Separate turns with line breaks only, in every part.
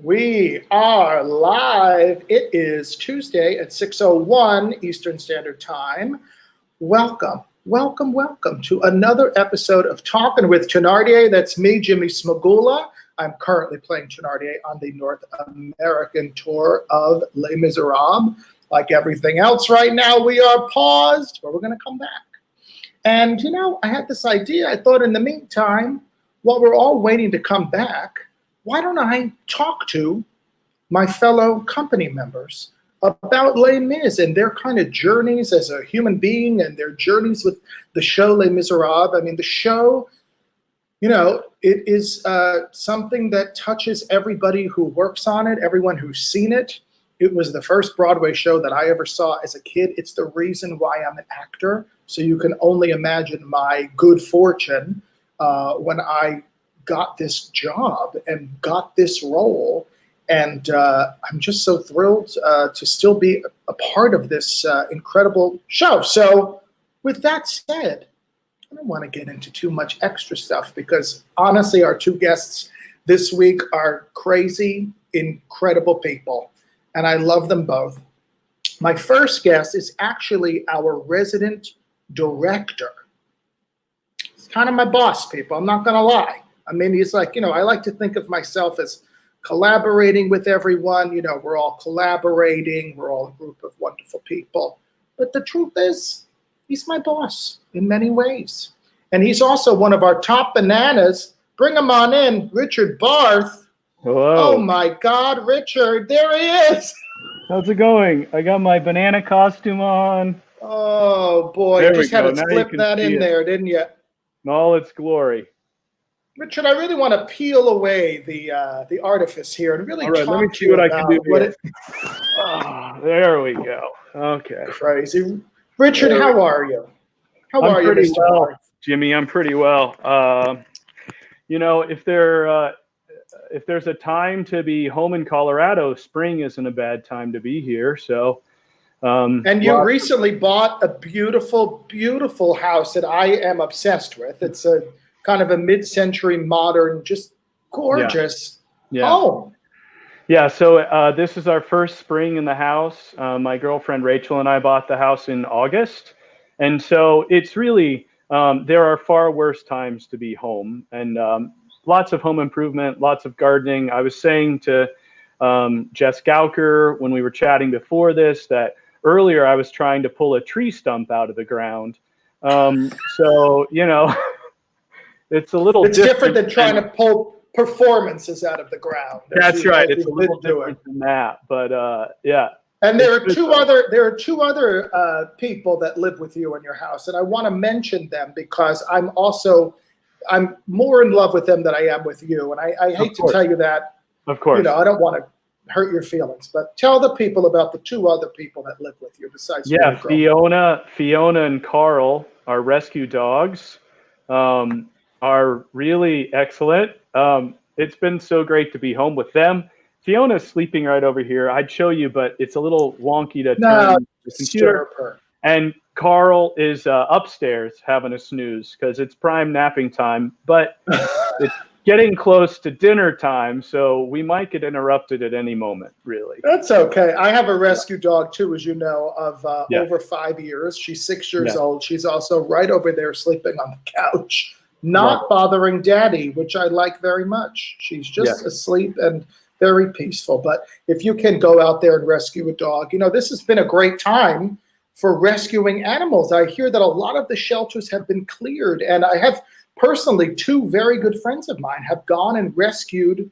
We are live. It is Tuesday at 6:01 Eastern Standard Time. Welcome to another episode of Talkin with Thénardier. That's me, Jimmy Smagula. I'm currently playing Thénardier on the North American tour of Les Miserables. Like everything else right now, we are paused, but we're going to come back. And, I had this idea. I thought in the meantime, while we're all waiting to come back, why don't I talk to my fellow company members about Les Mis and their kind of journeys as a human being and their journeys with the show Les Miserables. I mean, the show, it is something that touches everybody who works on it, everyone who's seen it. It was the first Broadway show that I ever saw as a kid. It's the reason why I'm an actor. So you can only imagine my good fortune when I got this job and got this role. And I'm just so thrilled to still be a part of this incredible show. So with that said, I don't want to get into too much extra stuff because honestly, our two guests this week are crazy, incredible people. And I love them both. My first guest is actually our resident director. He's kind of my boss, people. I'm not going to lie. I mean, he's like, I like to think of myself as collaborating with everyone. We're all collaborating. We're all a group of wonderful people. But the truth is, he's my boss in many ways. And he's also one of our top bananas. Bring him on in, Richard Barth.
Hello.
Oh, my God, Richard. There he is.
How's it going? I got my banana costume on.
Oh, boy.
There
You just
we
had
go.
to
Now
slip that in there, didn't you?
In all its glory.
Richard, I really want to peel away the artifice here and really
all right,
talk
let me
to
see
you
what I
about
can do
what
here.
it.
There we go. Okay.
Crazy. Richard, how are you? How are you, Mr.
well,
Barth?
Jimmy, I'm pretty well. If there's a time to be home in Colorado, spring isn't a bad time to be here. So.
And you recently bought a beautiful, beautiful house that I am obsessed with. It's a kind of a mid-century modern, just gorgeous home.
Yeah, so this is our first spring in the house. My girlfriend Rachel and I bought the house in August. And so it's really, there are far worse times to be home. And lots of home improvement, lots of gardening. I was saying to Jess Gauker when we were chatting before this that earlier I was trying to pull a tree stump out of the ground. So, it's a little
different than trying to pull performances out of the ground.
That's right. It's a little different than that, but yeah.
And there are two other people that live with you in your house, and I want to mention them because I'm more in love with them than I am with you, and I hate to tell you that.
Of course.
I don't want to hurt your feelings, but tell the people about the two other people that live with you besides
your girlfriend. Fiona and Carl, our rescue dogs. Are really excellent. It's been so great to be home with them. Fiona's sleeping right over here. I'd show you, but it's a little wonky to turn the computer. And Carl is upstairs having a snooze because it's prime napping time, but it's getting close to dinner time, so we might get interrupted at any moment, really.
That's okay. I have a rescue dog, too, as you know, of over 5 years. She's 6 years old. She's also right over there sleeping on the couch. Not bothering Daddy, which I like very much. She's just asleep and very peaceful. But if you can go out there and rescue a dog, this has been a great time for rescuing animals. I hear that a lot of the shelters have been cleared. And I have personally two very good friends of mine have gone and rescued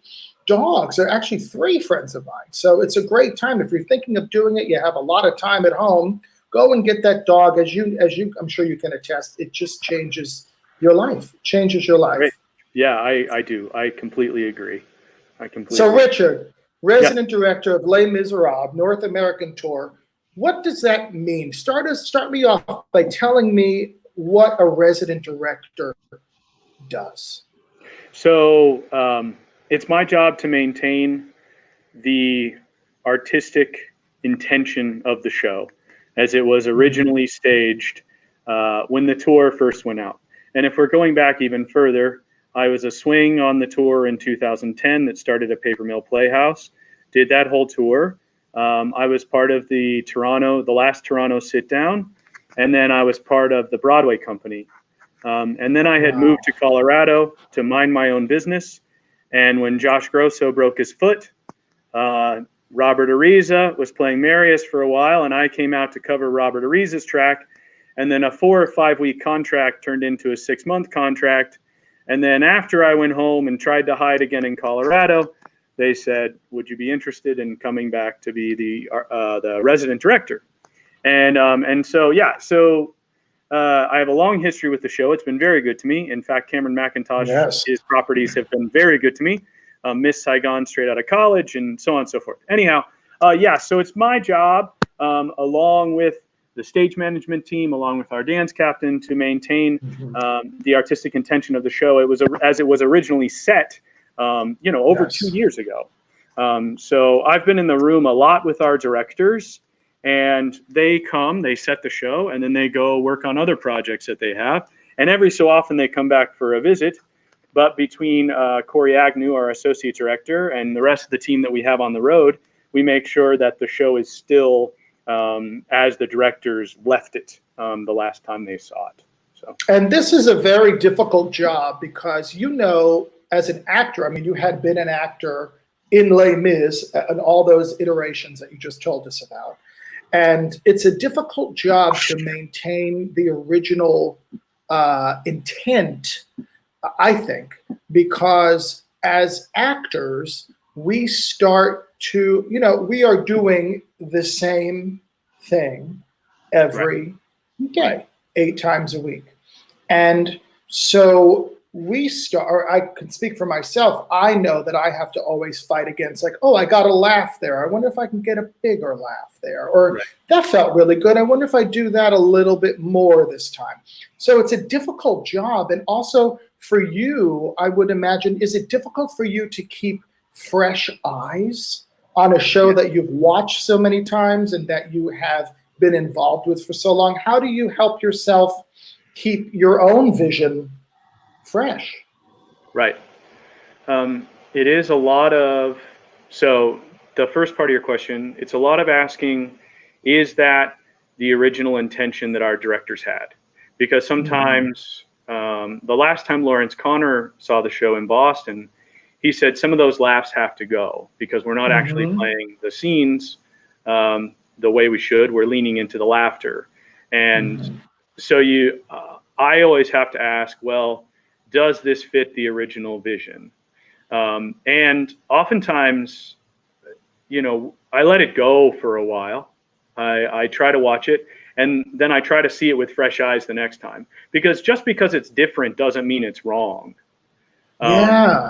dogs. There are actually three friends of mine. So it's a great time. If you're thinking of doing it, you have a lot of time at home, go and get that dog. As you, I'm sure you can attest, it just changes your life. Changes your life.
Great. Yeah, I do. I completely agree.
So Richard, resident director of Les Miserables, North American tour. What does that mean? Start me off by telling me what a resident director does.
So it's my job to maintain the artistic intention of the show as it was originally staged when the tour first went out. And if we're going back even further, I was a swing on the tour in 2010 that started at Paper Mill Playhouse. Did that whole tour. I was part of the last Toronto sit down, and then I was part of the Broadway company. And then I had moved to Colorado to mind my own business. And when Josh Grosso broke his foot, Robert Ariza was playing Marius for a while, and I came out to cover Robert Ariza's track. And then a 4 or 5 week contract turned into a 6-month contract. And then after I went home and tried to hide again in Colorado, they said, "Would you be interested in coming back to be the resident director?" And so I have a long history with the show. It's been very good to me. In fact, Cameron McIntosh, his properties have been very good to me. Miss Saigon straight out of college, and so on and so forth. Anyhow, so it's my job, along with the stage management team, along with our dance captain, to maintain the artistic intention of the show. It was as it was originally set, over 2 years ago. So I've been in the room a lot with our directors, and they set the show, and then they go work on other projects that they have. And every so often they come back for a visit. But between Cory Agnew, our associate director, and the rest of the team that we have on the road, we make sure that the show is still as the directors left it the last time they saw it. So.
And this is a very difficult job because, as an actor, I mean, you had been an actor in Les Mis and all those iterations that you just told us about. And it's a difficult job to maintain the original intent, I think, because as actors, we start to, we are doing the same thing every day, 8 times a week. And so I can speak for myself. I know that I have to always fight against, like, oh, I got a laugh there. I wonder if I can get a bigger laugh there. Or that felt really good. I wonder if I do that a little bit more this time. So it's a difficult job. And also for you, I would imagine, is it difficult for you to keep fresh eyes on a show that you've watched so many times and that you have been involved with for so long? How do you help yourself keep your own vision fresh?
Right. It is a lot of, so the first part of your question, it's a lot of asking, is that the original intention that our directors had? Because sometimes, the last time Lawrence Connor saw the show in Boston, he said some of those laughs have to go because we're not actually playing the scenes the way we should. We're leaning into the laughter. And so I always have to ask, well, does this fit the original vision? And oftentimes, I let it go for a while. I try to watch it, and then I try to see it with fresh eyes the next time. Because just because it's different doesn't mean it's wrong. I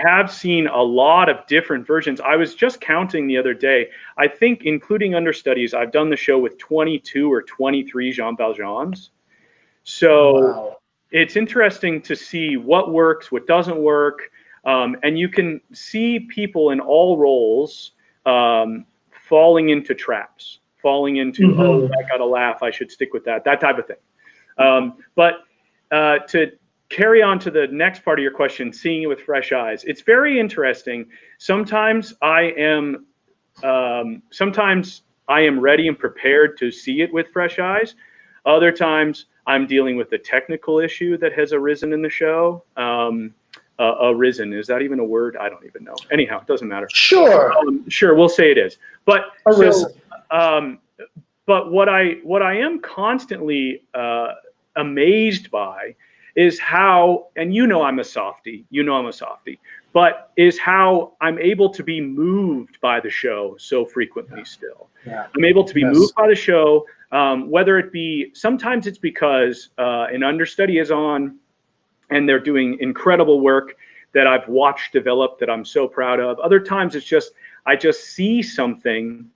have seen a lot of different versions. I was just counting the other day. I think, including understudies, I've done the show with 22 or 23 Jean Valjeans. So it's interesting to see what works, what doesn't work. And you can see people in all roles falling into traps, falling into, oh, I got to laugh, I should stick with that type of thing. But to carry on to the next part of your question, seeing it with fresh eyes, it's very interesting. Sometimes I am ready and prepared to see it with fresh eyes. Other times I'm dealing with a technical issue that has arisen in the show. Arisen, is that even a word? I don't even know. Anyhow, it doesn't matter.
Sure.
Sure, we'll say it is. But
arisen.
But what I am constantly amazed by is how, and I'm a softie, but is how I'm able to be moved by the show so frequently still. I'm able to be moved by the show, whether it be, sometimes it's because an understudy is on and they're doing incredible work that I've watched develop that I'm so proud of. Other times it's just, I just see something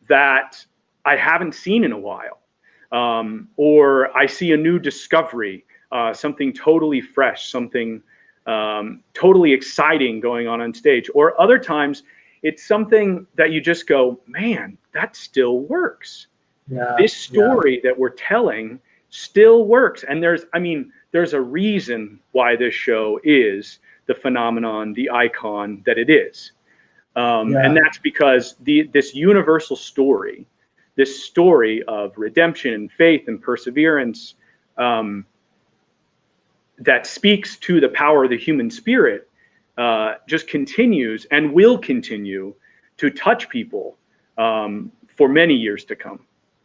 that I haven't seen in a while. Or I see a new discovery, something totally fresh, something totally exciting going on stage. Or other times it's something that you just go, man, that still works. This story that we're telling still works. And there's a reason why this show is the phenomenon, the icon that it is. And that's because this universal story, this story of redemption and faith and perseverance, that speaks to the power of the human spirit, just continues and will continue to touch people for many years to come.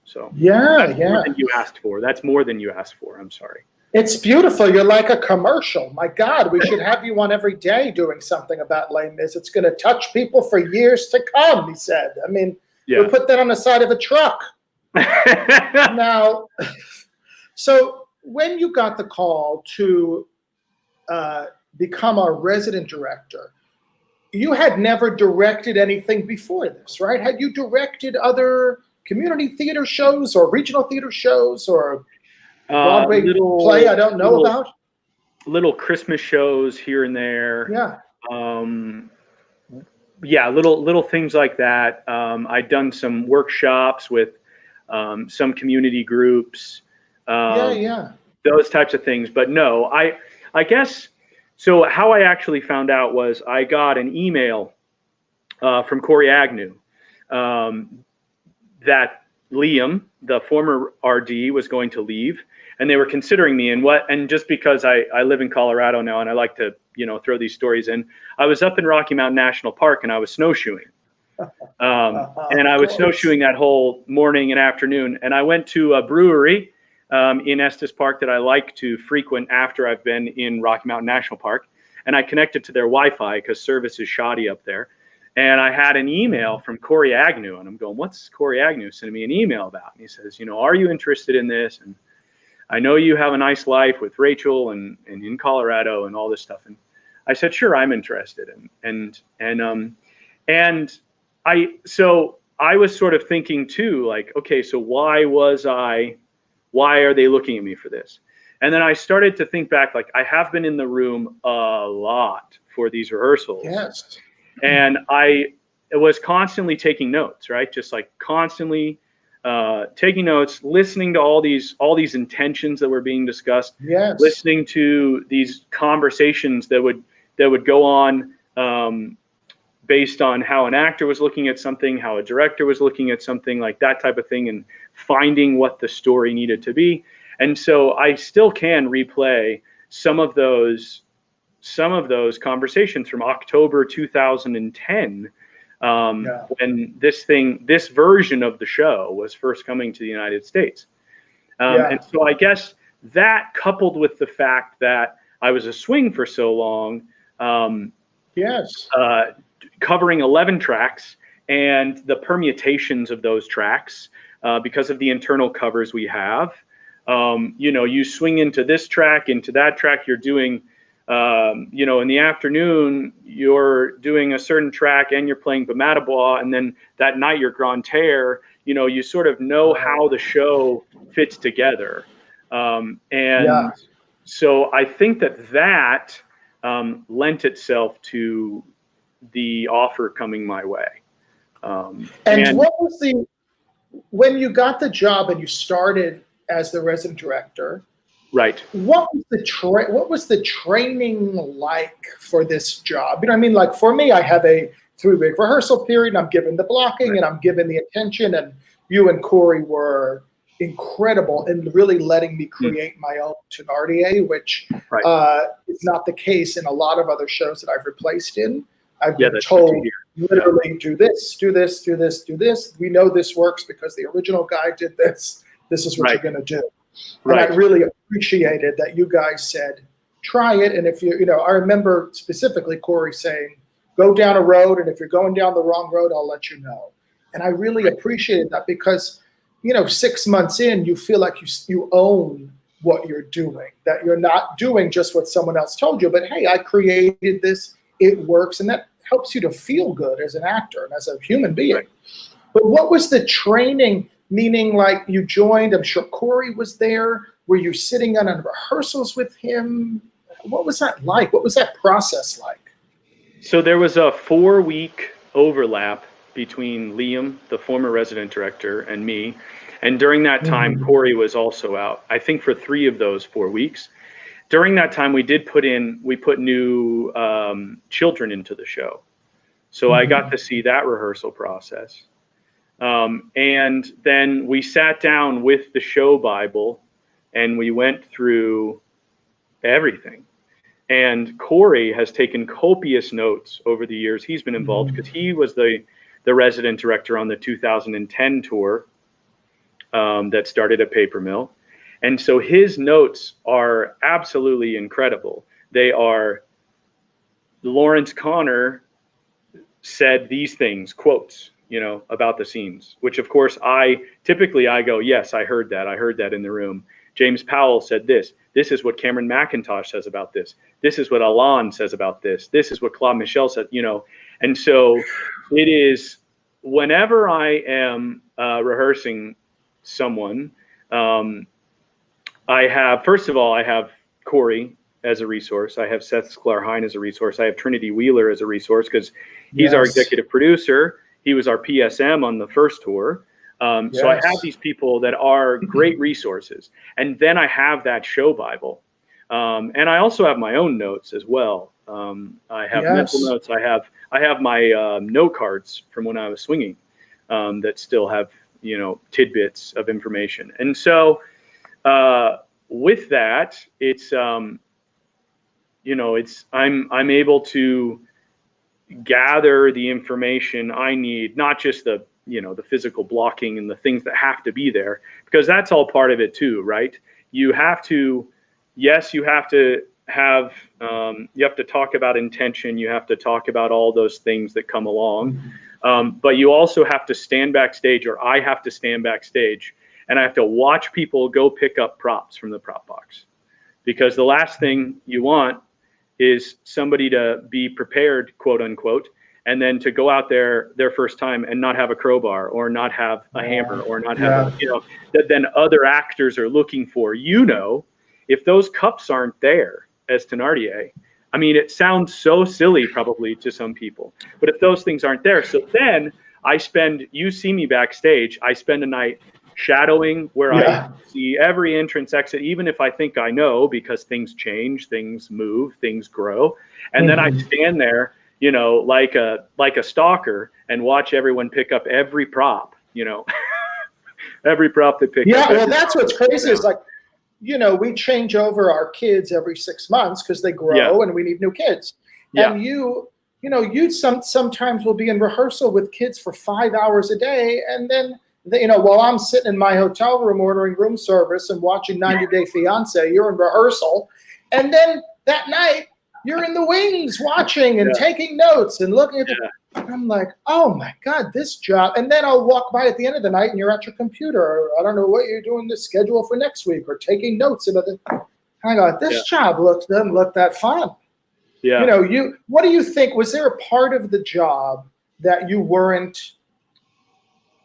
So that's more than you asked for. That's more than you asked for. I'm sorry.
It's beautiful. You're like a commercial. My God, we should have you on every day doing something about Les Mis. It's going to touch people for years to come, he said. I mean, we'll put that on the side of a truck. Now, so when you got the call to become our resident director, you had never directed anything before this, right? Had you directed other community theater shows or regional theater shows or Broadway play I don't know about?
Little Christmas shows here and there. Little things like that. I'd done some workshops with some community groups. Those types of things. But no, I guess, so how I actually found out was I got an email from Cory Agnew that Liam, the former RD, was going to leave, and they were considering me. And just because I live in Colorado now and I like to, throw these stories in, I was up in Rocky Mountain National Park and I was snowshoeing. And I was snowshoeing that whole morning and afternoon. And I went to a brewery in Estes Park that I like to frequent after I've been in Rocky Mountain National Park. And I connected to their Wi-Fi because service is shoddy up there. And I had an email from Cory Agnew, and I'm going, what's Cory Agnew sending me an email about? And he says, are you interested in this? And I know you have a nice life with Rachel and in Colorado and all this stuff. And I said, sure, I'm interested. And I was sort of thinking too, like, okay, so why are they looking at me for this? And then I started to think back, like, I have been in the room a lot for these rehearsals.
Yes.
And I was constantly taking notes, right? Just like constantly taking notes, listening to all these intentions that were being discussed, listening to these conversations that would go on based on how an actor was looking at something, how a director was looking at something, like that type of thing, and finding what the story needed to be. And so I still can replay some of those conversations from October 2010, when this version of the show was first coming to the United States. And so I guess that, coupled with the fact that I was a swing for so long, covering 11 tracks and the permutations of those tracks, because of the internal covers we have, you swing into this track, into that track, you're doing, in the afternoon, you're doing a certain track and you're playing Bamatabois, and then that night you're Grand Terre, you sort of know how the show fits together. So I think that lent itself to the offer coming my way.
And what was when you got the job and you started as the resident director,
right?
What was the training like for this job? Like for me, I have a 3-week rehearsal period, and I'm given the blocking and I'm given the attention, and you and Cory were incredible in really letting me create my own Thénardier, which is not the case in a lot of other shows that I've replaced in. I've been told literally do this, do this, do this, do this. We know this works because the original guy did this. This is what you're going to do. And I really appreciated that you guys said, try it. And if I remember specifically Cory saying, go down a road, and if you're going down the wrong road, I'll let you know. And I really appreciated that because, 6 months in, you feel like you own what you're doing, that you're not doing just what someone else told you, but hey, I created this, it works. And that helps you to feel good as an actor and as a human being. But what was the training? Meaning, like, you joined, I'm sure Cory was there. Were you sitting on rehearsals with him? What was that like? What was that process like?
So there was a 4-week overlap between Liam, the former resident director, and me. And during that time, Cory was also out, I think, for 3 of those 4 weeks. during that time, we put new children into the show. So I got to see that rehearsal process. And then we sat down with the show Bible and we went through everything. And Cory has taken copious notes over the years. He's been involved because he was the resident director on the 2010 tour that started at Paper Mill. And so his notes are absolutely incredible. They are, Lawrence Connor said these things, quotes, about the scenes, which of course I go, yes, I heard that in the room. James Powell said this is what Cameron McIntosh says about this. This is what Alain says about this. This is what Claude Michel said, And so it is, whenever I am rehearsing someone, I have Cory as a resource. I have Seth Sklar-Hein as a resource. I have Trinity Wheeler as a resource because he's our executive producer. He was our PSM on the first tour. So I have these people that are great resources. And then I have that show Bible. And I also have my own notes as well. I have mental notes. I have my note cards from when I was swinging that still have, tidbits of information. And so with that, it's, I'm able to gather the information I need, not just the physical blocking and the things that have to be there, because that's all part of it too, right? You have to talk about intention. You have to talk about all those things that come along. But you also have to stand backstage, or I have to stand backstage, and I have to watch people go pick up props from the prop box, because the last thing you want is somebody to be prepared, quote unquote, and then to go out there their first time and not have a crowbar or not have a hammer or not have, that then other actors are looking for. If those cups aren't there as Thénardier, I mean, it sounds so silly probably to some people, but if those things aren't there, so then you see me backstage, I spend a night shadowing where I see every entrance, exit, even if I think I know, because things change, things move, things grow. And then I stand there, like a stalker and watch everyone pick up every prop, every prop they pick up.
Yeah, well, that's what's crazy is like, we change over our kids every 6 months because they grow and we need new kids. And you sometimes will be in rehearsal with kids for 5 hours a day, and then while I'm sitting in my hotel room ordering room service and watching 90 Day Fiance, you're in rehearsal. And then that night, you're in the wings watching and taking notes and looking at I'm like, oh my God, this job. And then I'll walk by at the end of the night and you're at your computer. Or I don't know what you're doing the schedule for next week, or taking notes. And I go, this job doesn't look that fun. Yeah. What do you think? Was there a part of the job that you weren't?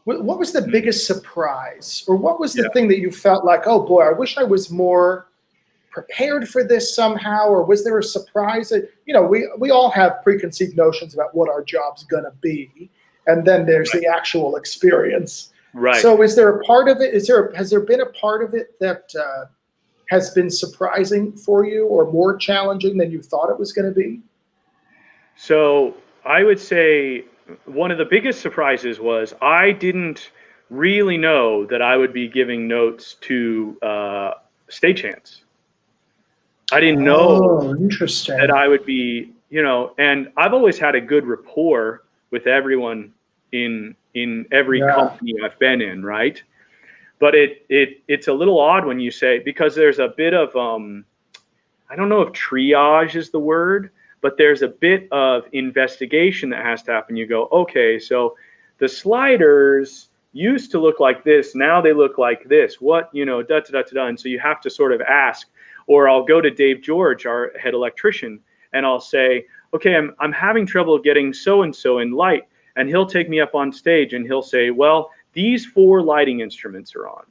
What was the biggest surprise, or what was the thing that you felt like, oh boy, I wish I was more prepared for this somehow? Or was there a surprise that, we all have preconceived notions about what our job's gonna be, and then there's the actual experience. Right. So is there a part of it? Has there been a part of it that has been surprising for you, or more challenging than you thought it was going to be?
So I would say one of the biggest surprises was I didn't really know that I would be giving notes to stagehands. I didn't know that I would be, and I've always had a good rapport with everyone in every company I've been in, right? But it's a little odd when you say, because there's a bit of I don't know if triage is the word, but there's a bit of investigation that has to happen. You go, okay, so the sliders used to look like this, now they look like this. What, And so you have to sort of ask. Or I'll go to Dave George, our head electrician, and I'll say, okay, I'm having trouble getting so-and-so in light. And he'll take me up on stage and he'll say, well, these 4 lighting instruments are on.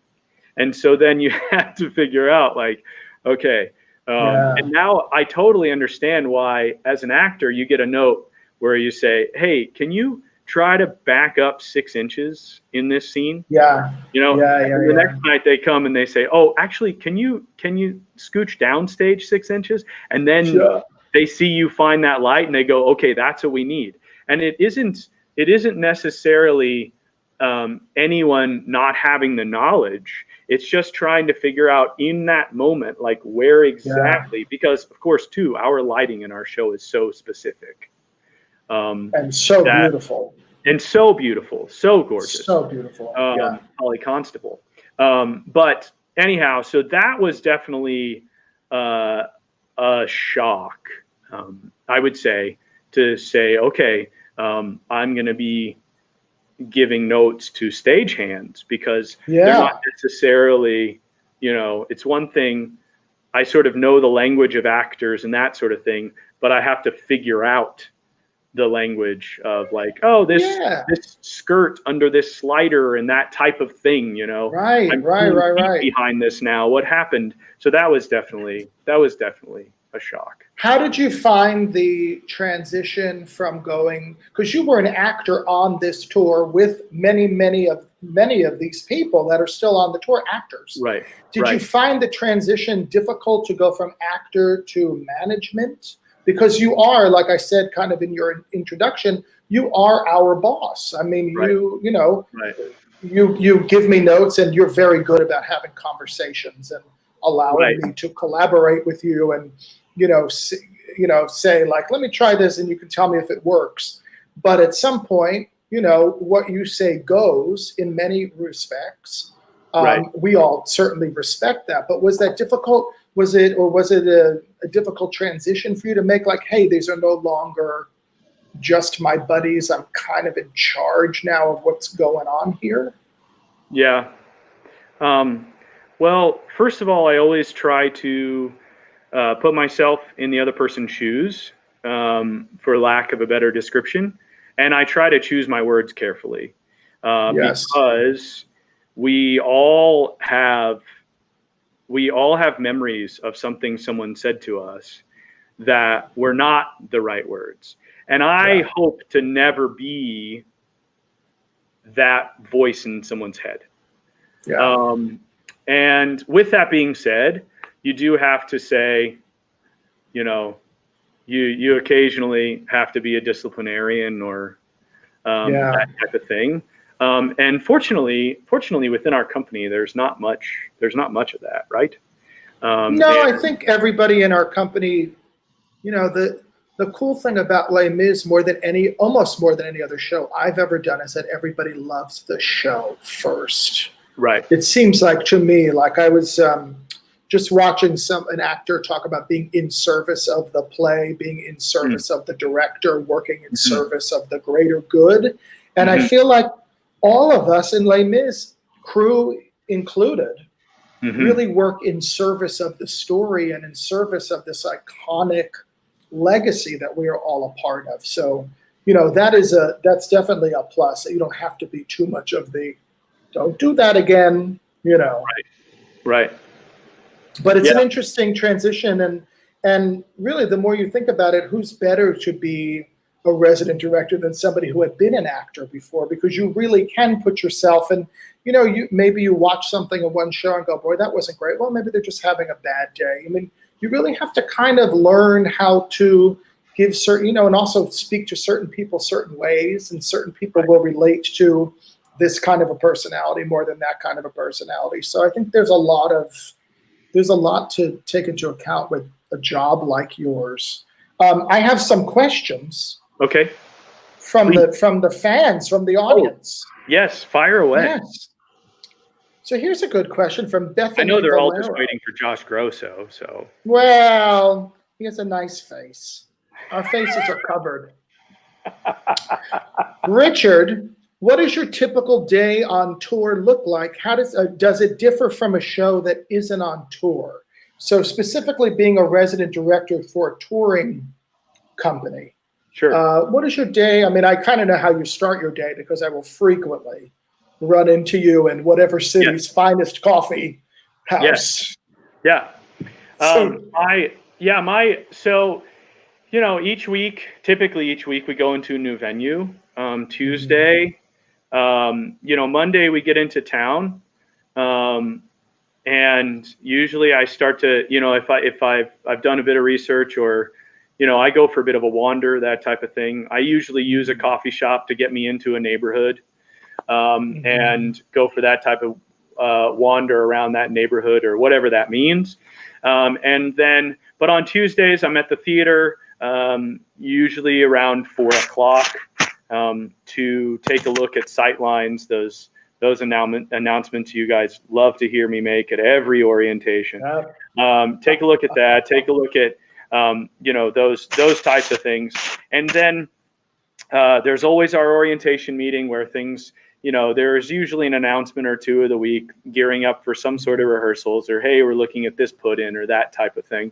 And so then you have to figure out, like, okay. And now I totally understand why, as an actor, you get a note where you say, hey, can you try to back up 6 inches in this scene.
Yeah.
You know,
Yeah.
the next night they come and they say, oh, actually, can you scooch down stage 6 inches? And then they see you find that light and they go, okay, that's what we need. And it isn't necessarily anyone not having the knowledge. It's just trying to figure out in that moment, like where exactly, because of course too, our lighting in our show is so specific.
And so beautiful.
And so beautiful, so gorgeous.
So beautiful, yeah.
Holly Constable. But anyhow, so that was definitely a shock, I would say, to say, okay, I'm going to be giving notes to stagehands because they're not necessarily, you know, it's one thing, I sort of know the language of actors and that sort of thing, but I have to figure out the language of like, oh, this skirt under this slider and that type of thing, you know.
Right.
Behind this now, what happened? So that was definitely a shock.
How did you find the transition from going, because you were an actor on this tour with many of these people that are still on the tour, actors.
Right.
Did you find the transition difficult to go from actor to management? Because you are, like I said, kind of in your introduction, you are our boss. I mean, you give me notes and you're very good about having conversations and allowing me to collaborate with you and, say like, let me try this and you can tell me if it works. But at some point, what you say goes in many respects. We all certainly respect that. But was that difficult? Was it a difficult transition for you to make, like, hey, these are no longer just my buddies. I'm kind of in charge now of what's going on here?
Yeah. Well, first of all, I always try to put myself in the other person's shoes, for lack of a better description. And I try to choose my words carefully, because we all have memories of something someone said to us that were not the right words. And I hope to never be that voice in someone's head. Yeah. And with that being said, you do have to say, you occasionally have to be a disciplinarian or that type of thing. And fortunately within our company, there's not much of that, right?
I think everybody in our company, the cool thing about Les Mis almost more than any other show I've ever done is that everybody loves the show first.
Right.
It seems like to me, like I was just watching an actor talk about being in service of the play, being in service of the director, working in service of the greater good. And I feel like all of us in Les Mis, crew included, really work in service of the story and in service of this iconic legacy that we are all a part of. So, that's definitely a plus. You don't have to be too much of the, don't do that again,
Right.
But it's an interesting transition. And really, the more you think about it, who's better to be a resident director than somebody who had been an actor before? Because you really can put yourself in, maybe you watch something in one show and go, boy, that wasn't great. Well, maybe they're just having a bad day. I mean, you really have to kind of learn how to give certain, and also speak to certain people certain ways, and certain people will relate to this kind of a personality more than that kind of a personality. So I think there's a lot to take into account with a job like yours. I have some questions.
Okay.
From the fans, from the audience.
Oh, yes, fire away.
Yes. So here's a good question from Bethany.
I know they're all
Valero.
just waiting for Josh Grosso. So.
Well, he has a nice face. Our faces are covered. Richard, what does your typical day on tour look like? How does it differ from a show that isn't on tour? So specifically being a resident director for a touring company.
Sure. What
is your day? I mean, I kind of know how you start your day because I will frequently run into you in whatever city's finest coffee house.
Yeah. So typically each week we go into a new venue. Tuesday, Monday we get into town. And usually I start to, if I've done a bit of research, or, I go for a bit of a wander, that type of thing. I usually use a coffee shop to get me into a neighborhood, and go for that type of wander around that neighborhood, or whatever that means. But on Tuesdays I'm at the theater, usually around 4:00, to take a look at sightlines, those announcements you guys love to hear me make at every orientation. Take a look at that. Take a look at those types of things. And then there's always our orientation meeting where things, there's usually an announcement or two of the week gearing up for some sort of rehearsals, or hey, we're looking at this put in, or that type of thing.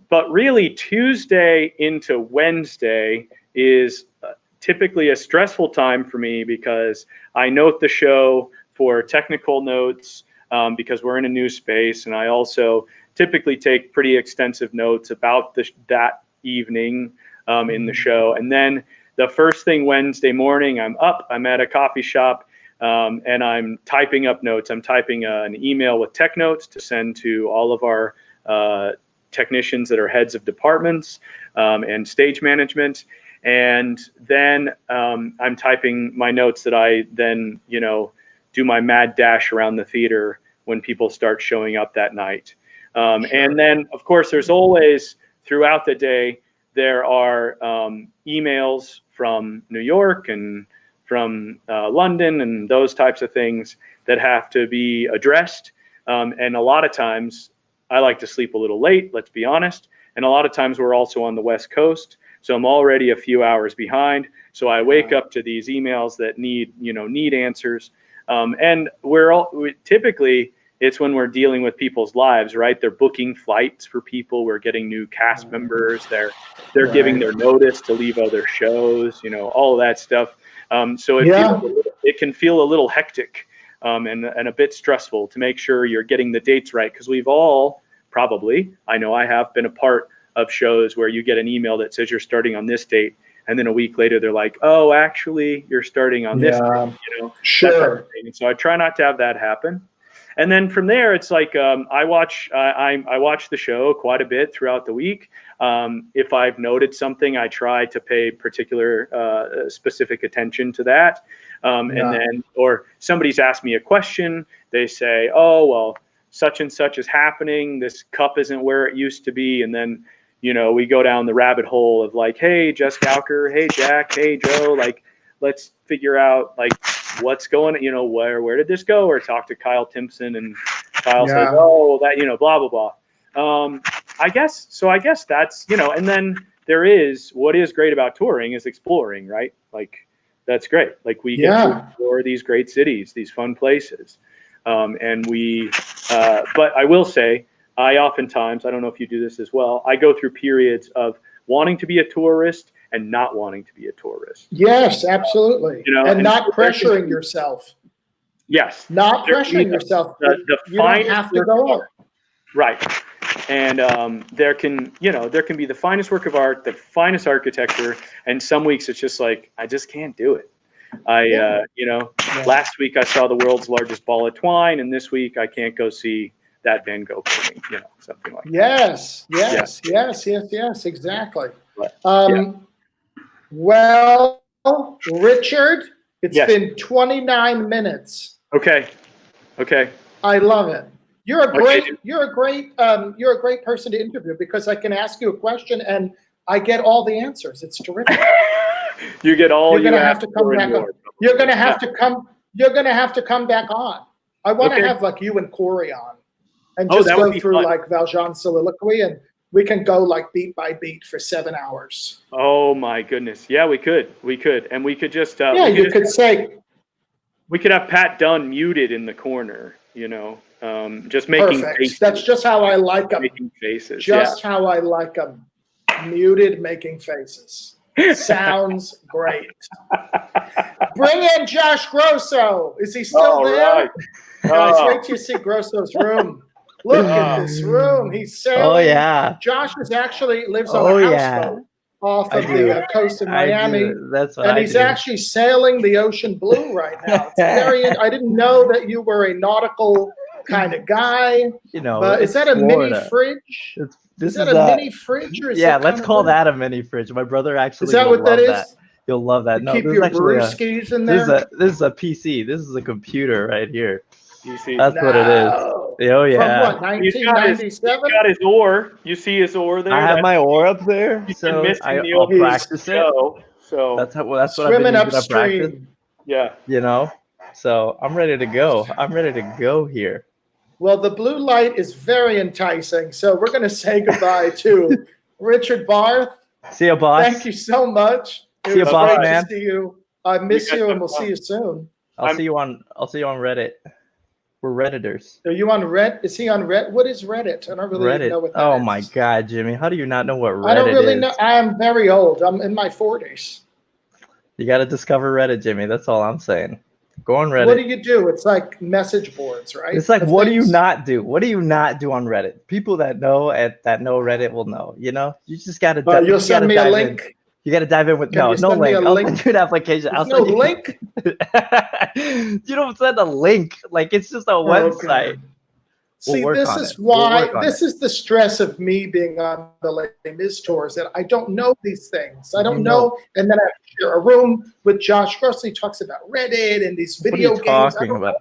But really Tuesday into Wednesday is typically a stressful time for me, because I note the show for technical notes, because we're in a new space, and I also typically take pretty extensive notes about that evening in the show. And then the first thing Wednesday morning, I'm at a coffee shop, and I'm typing up notes. I'm typing an email with tech notes to send to all of our technicians that are heads of departments, and stage management. And then I'm typing my notes that I then, do my mad dash around the theater when people start showing up that night. And then, of course, there's always, throughout the day, there are emails from New York and from London and those types of things that have to be addressed. And a lot of times I like to sleep a little late, let's be honest. And a lot of times we're also on the West Coast, so I'm already a few hours behind. So I wake up to these emails that need answers. And typically it's when we're dealing with people's lives, right? They're booking flights for people. We're getting new cast members. They're giving their notice to leave other shows, all of that stuff. So it can feel a little hectic, and a bit stressful to make sure you're getting the dates right. Because we've all probably, I know I have been a part of shows where you get an email that says you're starting on this date, and then a week later they're like, oh, actually you're starting on this date,
Sure.
And so I try not to have that happen. And then from there, it's like I watch the show quite a bit throughout the week. If I've noted something, I try to pay particular specific attention to that. And then, or somebody's asked me a question, they say, oh, well, such and such is happening. This cup isn't where it used to be. And then, we go down the rabbit hole of like, hey, Jess Gowker, hey, Jack, hey, Joe, like, let's figure out like what's going, where did this go? Or talk to Kyle Timpson, and Kyle says, oh, that, blah, blah, blah. I guess that's, and then there is, what is great about touring is exploring, right? Like, that's great. Like we get to explore these great cities, these fun places. And but I will say, I oftentimes, I don't know if you do this as well, I go through periods of wanting to be a tourist and not wanting to be a tourist.
Yes, absolutely. And not pressuring yourself.
Yes.
Not pressuring yourself. You don't have to go up.
Right. And there can be the finest work of art, the finest architecture, and some weeks it's just like, I just can't do it. Last week I saw the world's largest ball of twine, and this week I can't go see that Van Gogh painting, something like that. Yes,
exactly. Well, Richard, it's been 29 minutes.
Okay.
I love it. You're a great person to interview, because I can ask you a question and I get all the answers. It's terrific.
You get all.
You're going to have to come back on. You're going to have to come. You're going to have to come back on. I want to have like you and Cory on, and just go through fun. Like Valjean's soliloquy, and we can go like beat by beat for 7 hours.
Oh my goodness! Yeah, we could, and we could just. We could have Pat Dunn muted in the corner, just making faces.
That's just how I like them.
Making faces.
Just how I like them. Muted, making faces. Sounds great. Bring in Josh Grosso. Is he still there?
Right.
Guys, wait till you see Grosso's room. Look at this room. He's sailing.
Oh yeah.
Josh lives on a houseboat off of the coast of Miami.
That's what
and he's actually sailing the ocean blue right now. It's I didn't know that you were a nautical kind of guy. But is that a
Florida.
mini fridge?
Is
that a mini fridge? Or is
let's call that a mini fridge. My brother actually
is that what that is?
You'll love that.
No, keep your brewskis in there.
This is a PC. This is a computer right here.
PC.
That's what it is. Oh yeah.
From what, 1997?
He's got his oar. You see his oar there?
I have my oar up there, so I'll practice it.
So
that's what I've
swimming
been using to practice.
upstream.
Yeah.
So I'm ready to go. I'm ready to go here.
Well, the blue light is very enticing, so we're going to say goodbye to Richard Barth.
See you, boss.
Thank you so much.
See you, boss, man.
To see you. I miss you, and we'll see you soon.
I'll see you on Reddit. We're Redditors.
Are you on Reddit? Is he on Reddit? What is Reddit? I don't really know what that is.
Oh my God, Jimmy! How do you not know what Reddit is?
I don't really know. I am very old. I'm in my 40s.
You got to discover Reddit, Jimmy. That's all I'm saying. Go on Reddit.
What do you do? It's like message boards, right?
It's like, what do you not do? What do you not do on Reddit? People that know Reddit will know. You just got to.
You'll send me a link.
You got to dive in with no link. I'll send you an application.
There's no link.
You don't send a link. Like it's just a website.
See, this is why this is the stress of me being on the Les Mis tours that I don't know these things. I don't know, and then I share a room with Josh Grosso. He talks about Reddit and these video games.
Talking about?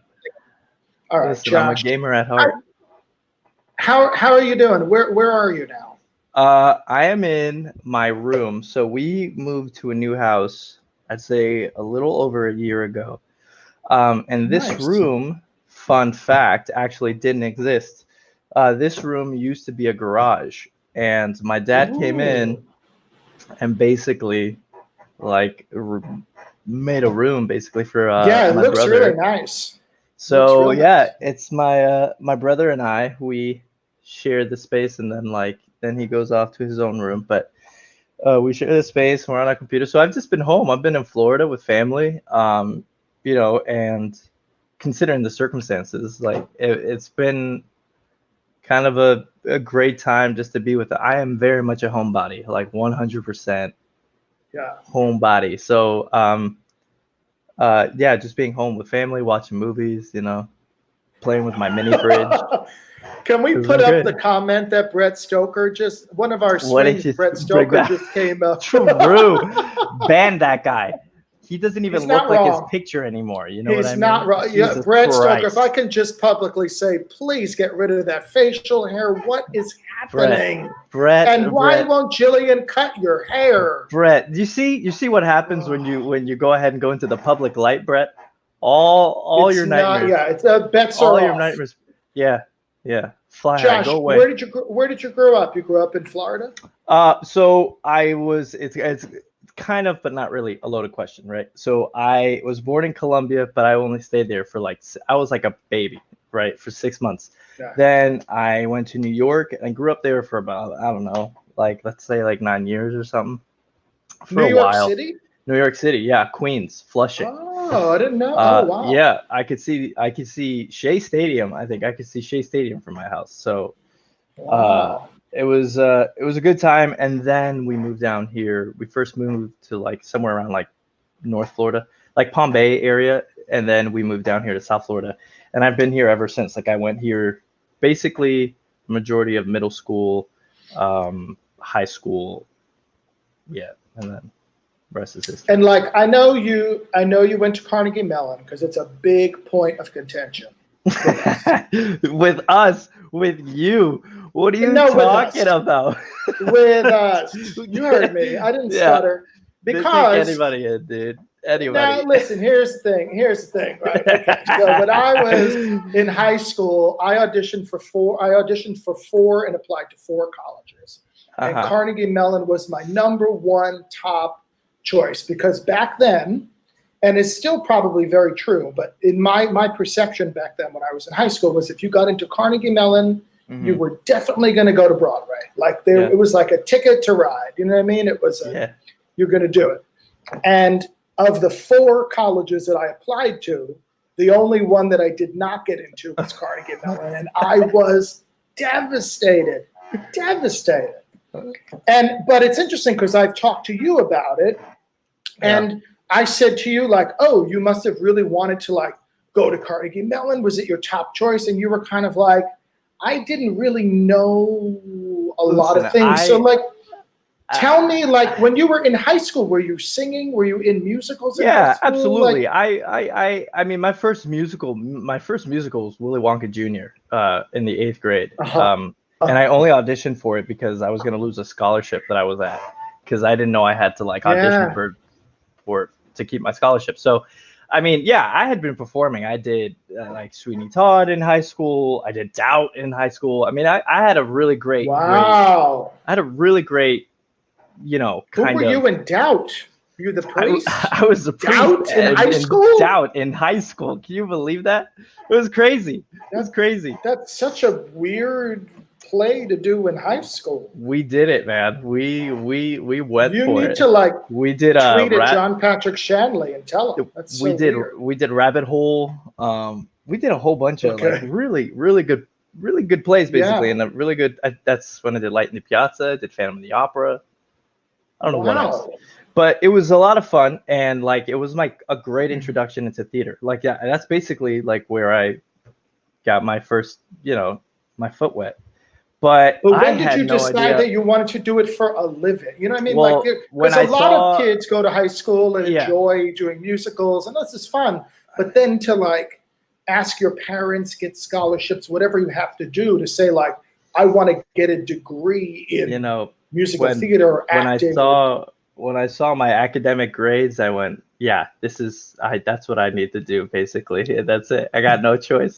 All right,
listen,
Josh.
I'm a gamer at heart.
How are you doing? Where are you now?
I am in my room. So we moved to a new house, I'd say a little over a year ago. And this room, fun fact, actually didn't exist. This room used to be a garage. And my dad came in and basically made a room basically for
it
my
looks
brother.
really nice.
So it's my brother and I, we shared the space, and then he goes off to his own room, but we share the space. We're on our computer. So I've just been home. I've been in Florida with family, and considering the circumstances, it's been kind of a great time just to be with it. I am very much a homebody, 100% homebody. So, just being home with family, watching movies, playing with my mini fridge.
Can we put up the comment that Brett Stoker one of our streams, Brett Stoker just came up.
True. Ban that guy. He doesn't even look like his picture anymore. You know what I mean?
He's not wrong. Yeah, Brett Stoker, if I can just publicly say, please get rid of that facial hair. What is happening?
Brett.
And why won't Jillian cut your hair?
Brett, you see what happens when you go ahead and go into the public light, Brett? All your nightmares.
It's a bets are
all
off.
Your nightmares. Yeah. Fly
Josh,
high, go away.
Where did you grow up? You grew up in Florida?
So I was. It's kind of, but not really a loaded question, right? So I was born in Colombia, but I only stayed there for I was like a baby, right, for 6 months. Yeah. Then I went to New York and I grew up there for about, I don't know, let's say 9 years or something. For a while. New York City, yeah, Queens, Flushing.
Oh, I didn't know. Oh, wow.
Yeah, I could see Shea Stadium. I think I could see Shea Stadium from my house. So, it was a good time. And then we moved down here. We first moved to somewhere around North Florida, Palm Bay area, and then we moved down here to South Florida. And I've been here ever since. I went here basically majority of middle school, high school, and then.
And I know you went to Carnegie Mellon because it's a big point of contention.
With us, with you. What are you talking about?
With us. You heard me. I didn't stutter. Because
anybody in, dude. Anybody.
Now listen, here's the thing, right? Okay. So when I was in high school, I auditioned for four and applied to 4 colleges. And Carnegie Mellon was my number one top choice because back then, and it's still probably very true, but in my perception back then when I was in high school was if you got into Carnegie Mellon, you were definitely going to go to Broadway. It was like a ticket to ride. You know what I mean? It was you're going to do it. And of the 4 colleges that I applied to, the only one that I did not get into was Carnegie Mellon, and I was devastated. But it's interesting because I've talked to you about it, and I said to you, like, oh, you must have really wanted to like go to Carnegie Mellon. Was it your top choice? And you were kind of like, I didn't really know a lot of things. So like, tell me, like, when you were in high school, were you singing? Were you in musicals?
Yeah, absolutely. Like, I mean, my first musical was Willy Wonka Jr. In the 8th grade. And I only auditioned for it because I was going to lose a scholarship that I was at, because I didn't know I had to like audition for to keep my scholarship. So, I mean, yeah, I had been performing. I did like Sweeney Todd in high school. I did Doubt in high school. I mean, I had a really great,
wow.
I had a really great, you know, kind of.
Who were you in Doubt? You the priest?
I was the priest.
Doubt in high school?
Doubt in high school. Can you believe that? It was crazy. It was crazy.
That's such a weird play to do in high school.
We did it, man. We went for it.
You need to like
we did
tweet at John Patrick Shanley and tell him. That's so weird.
We did Rabbit Hole. We did a whole bunch of like really good plays basically, and a really good. That's when I did Light in the Piazza. I did Phantom of the Opera. I don't know what else. But it was a lot of fun, and like it was like a great introduction into theater. Like, yeah, that's basically like where I got my first, you know, my foot wet. But
when did you decide that you wanted to do it for a living? You know what I mean? Well, like, because a lot of kids go to high school and enjoy doing musicals, and this is fun. But then to like ask your parents, get scholarships, whatever you have to do to say like, I want to get a degree in, you know, musical theater or acting.
When I saw my academic grades, I went, yeah, that's what I need to do, basically. That's it. I got no choice.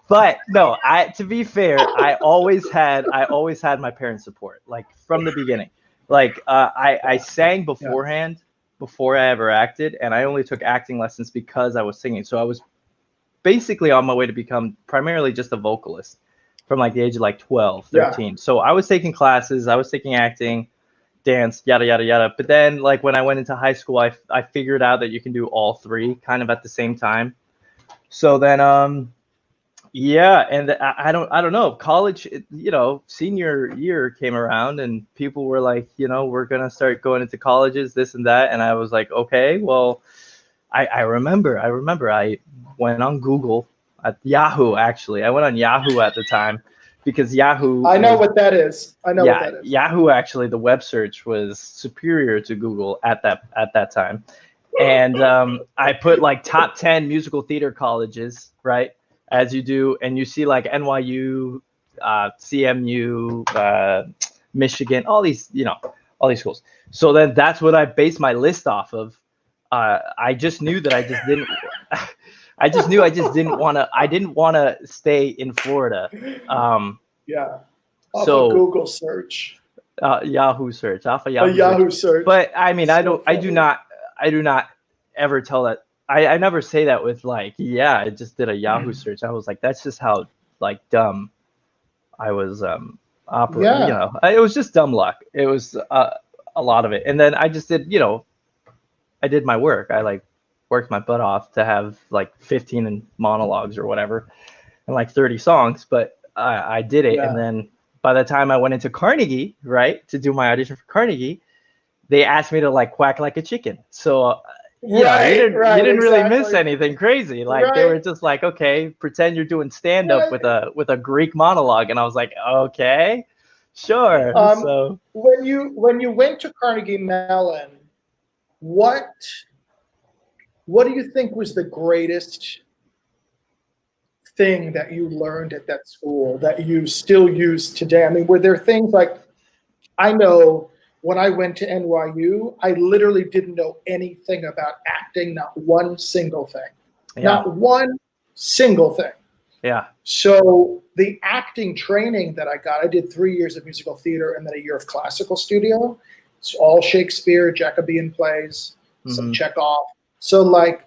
But no, to be fair, I always had my parents' support, like from the beginning. Like I sang beforehand before I ever acted, and I only took acting lessons because I was singing. So I was basically on my way to become primarily just a vocalist from like the age of like 12, 13. Yeah. So I was taking classes, I was taking acting, dance, yada, yada, yada. But then like when I went into high school, I figured out that you can do all three kind of at the same time. So then, and I don't know, college, you know, senior year came around and people were like, you know, we're going to start going into colleges, this and that. And I was like, okay, well, I remember I went on Google at Yahoo, actually. I went on Yahoo at the time. Because Yahoo,
I know what that is. What that is.
Yahoo, actually, the web search was superior to Google at that time, and I put like top 10 musical theater colleges, right, as you do, and you see like NYU, CMU, Michigan, all these schools. So then that's what I based my list off of. I just knew that I just didn't. I didn't want to stay in Florida.
Off a Google search.
Yahoo search. Off a Yahoo search.
Yahoo search.
But I mean, I do not ever tell that. I never say that with like, yeah, I just did a Yahoo search. I was like, that's just how like dumb I was operating. You know, it was just dumb luck. It was a lot of it. And then I just did, you know, I did my work. I like worked my butt off to have like 15 monologues or whatever and like 30 songs, but I did it. And then by the time I went into Carnegie, right, to do my audition for Carnegie, they asked me to like quack like a chicken. So you didn't really miss anything crazy. Like they were just like, okay, pretend you're doing stand up with a Greek monologue. And I was like, okay, sure. So
when you went to Carnegie Mellon, what do you think was the greatest thing that you learned at that school that you still use today? I mean, were there things like, I know when I went to NYU, I literally didn't know anything about acting, not one single thing. Not one single thing.
Yeah.
So the acting training that I got, I did 3 years of musical theater and then a year of classical studio. It's all Shakespeare, Jacobean plays, some Chekhov. So like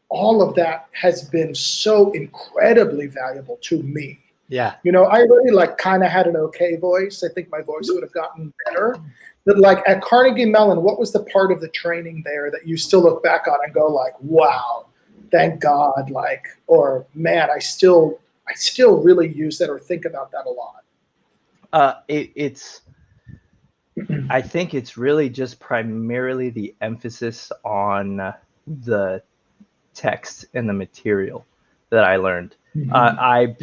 all of that has been so incredibly valuable to me.
Yeah.
You know, I already like kind of had an okay voice. I think my voice would have gotten better. But like at Carnegie Mellon, what was the part of the training there that you still look back on and go like, wow, thank God, like, or man, I still really use that or think about that a lot?
It's I think it's really just primarily the emphasis on the text and the material that I learned. I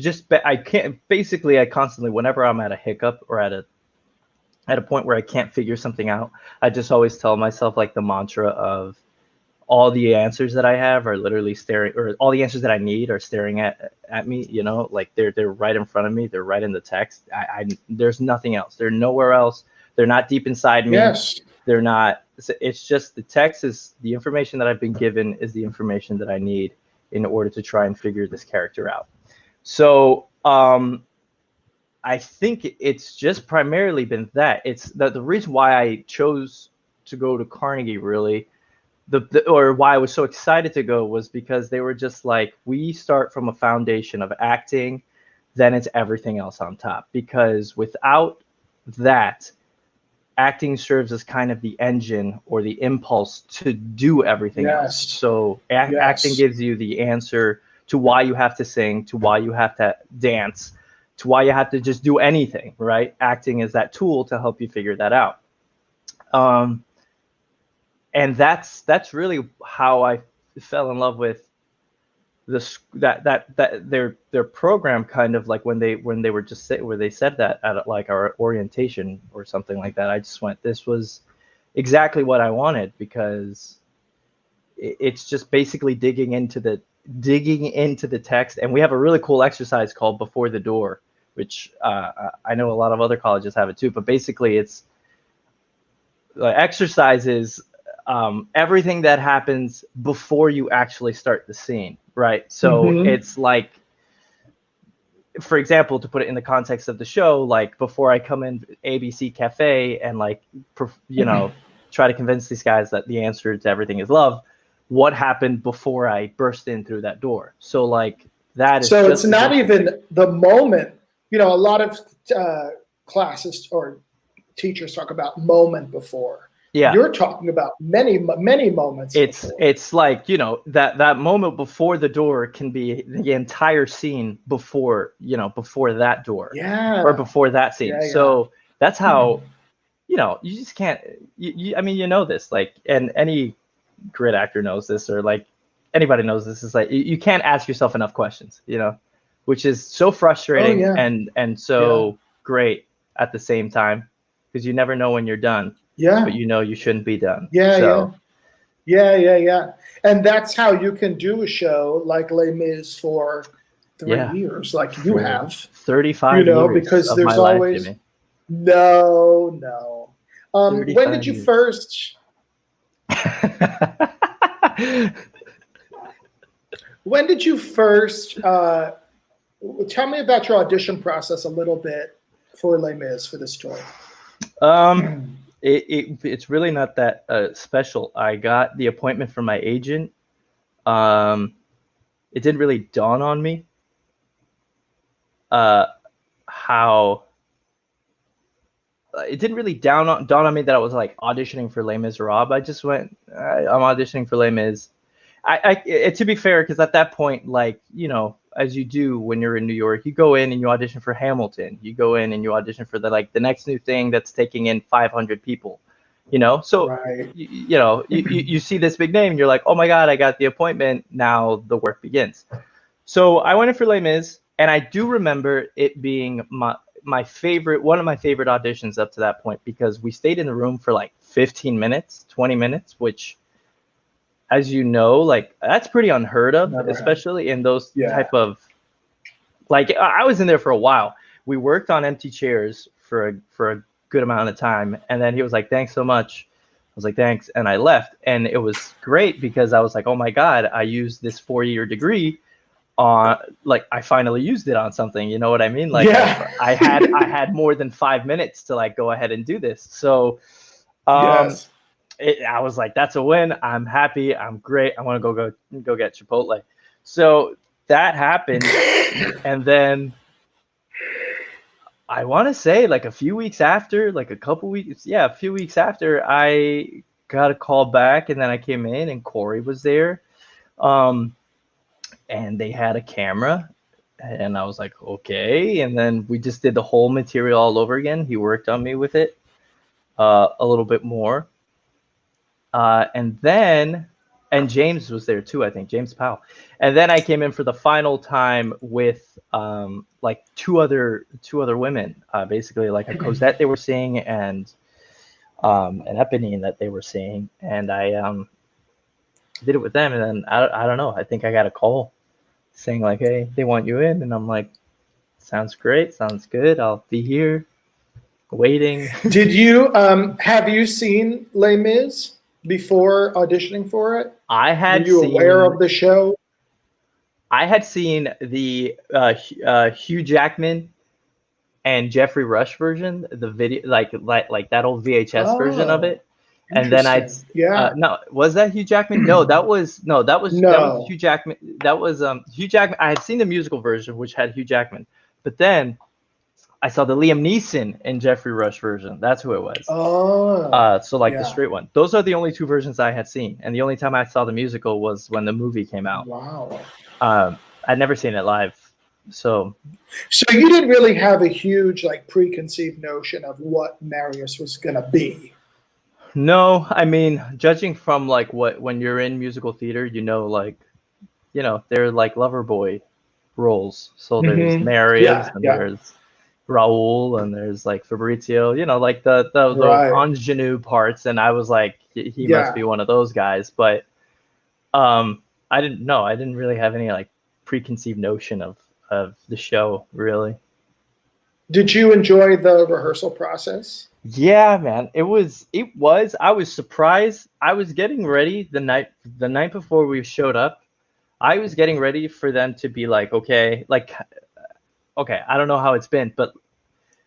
can't basically I constantly, whenever I'm at a hiccup or at a point where I can't figure something out, I just always tell myself like the mantra of all the answers that I have are literally staring, or all the answers that I need are staring at me, you know, like they're right in front of me. They're right in the text. There's nothing else. They're nowhere else. They're not deep inside me.
Yes.
They're not, it's just the text is the information that I've been given is the information that I need in order to try and figure this character out. So, I think it's just primarily been that. It's the reason why I chose to go to Carnegie, really, or why I was so excited to go, was because they were just like, we start from a foundation of acting, then it's everything else on top. Because without that, acting serves as kind of the engine or the impulse to do everything else. So acting gives you the answer to why you have to sing, to why you have to dance, to why you have to just do anything, right? Acting is that tool to help you figure that out. And that's really how I fell in love with this, their program, kind of like when they were just where they said that at like our orientation or something like that. I just went, this was exactly what I wanted, because it's just basically digging into the text. And we have a really cool exercise called Before the Door, which I know a lot of other colleges have it too, but basically it's exercises everything that happens before you actually start the scene, right? So it's like, for example, to put it in the context of the show, like before I come in ABC Cafe and like, you know, try to convince these guys that the answer to everything is love, what happened before I burst in through that door? So like that is
so
just
it's not even the moment. You know, a lot of classes or teachers talk about moment before.
Yeah,
you're talking about many moments.
It's like, you know, that moment before the door can be the entire scene before, you know, before that door, or before that scene. So that's how, you know, you just can't. I mean, you know this, like, and any great actor knows this, or like anybody knows this. Is like you can't ask yourself enough questions, you know, which is so frustrating and so great at the same time, because you never know when you're done. But you know you shouldn't be done.
Yeah. And that's how you can do a show like Les Mis for 3 years, like you have.
35
you know,
years
because
of
there's
my
always
life,
no. When did you
years.
first? When did you first? Tell me about your audition process a little bit for Les Mis, for this story.
It's really not that special. I got the appointment from my agent. It didn't really dawn on me how it didn't really dawn on me that I was like auditioning for Les Miserables. I just went, I'm auditioning for Les Mis. To be fair, because at that point, like, you know, as you do when you're in New York, you go in and you audition for Hamilton. You go in and you audition for the next new thing that's taking in 500 people, you know? So, you know, you see this big name and you're like, oh my God, I got the appointment. Now the work begins. So I went in for Les Mis, and I do remember it being one of my favorite auditions up to that point, because we stayed in the room for like 15 minutes, 20 minutes, which, as you know, like that's pretty unheard of, especially in those type of, like, I was in there for a while. We worked on empty chairs for a good amount of time. And then he was like, thanks so much. I was like, thanks. And I left. And it was great, because I was like, oh my God, I used this 4-year degree on, like, I finally used it on something. You know what I mean? Like I had more than 5 minutes to like go ahead and do this. So, I was like, that's a win. I'm happy. I'm great. I want to go get Chipotle. So that happened. And then I want to say like a few weeks after, like a few weeks after, I got a call back, and then I came in and Cory was there. And they had a camera, And I was like, okay. And then we just did the whole material all over again. He worked on me with it a little bit more. And James was there too, I think, James Powell. And then I came in for the final time with like two other women, basically like a Cosette they were seeing and an Eponine that they were seeing. And I did it with them. And then I don't know, I think I got a call saying like, hey, they want you in. And I'm like, sounds great, sounds good. I'll be here waiting.
Did you have you seen Les Mis before auditioning for it?
I had
Were you aware of the show?
I had seen the Hugh Jackman and Jeffrey Rush version, the video, like that old VHS version of it. And then no, was that Hugh Jackman? No, that was Hugh Jackman. That was Hugh Jackman. I had seen the musical version, which had Hugh Jackman, but then I saw the Liam Neeson and Jeffrey Rush version. That's who it was. So the straight one. Those are the only two versions I had seen, and the only time I saw the musical was when the movie came out.
Wow.
I'd never seen it live, so
you didn't really have a huge like preconceived notion of what Marius was gonna be.
No, I mean, judging from like when you're in musical theater, they're like lover boy roles. So there's Marius and there's Raoul and there's like Fabrizio, like the ingenue parts. And I was like, he must be one of those guys. But I didn't really have any like preconceived notion of the show, really.
Did you enjoy the rehearsal process?
Yeah, man, it was. I was surprised. I was getting ready the night before we showed up. I was getting ready for them to be like, okay, I don't know how it's been, but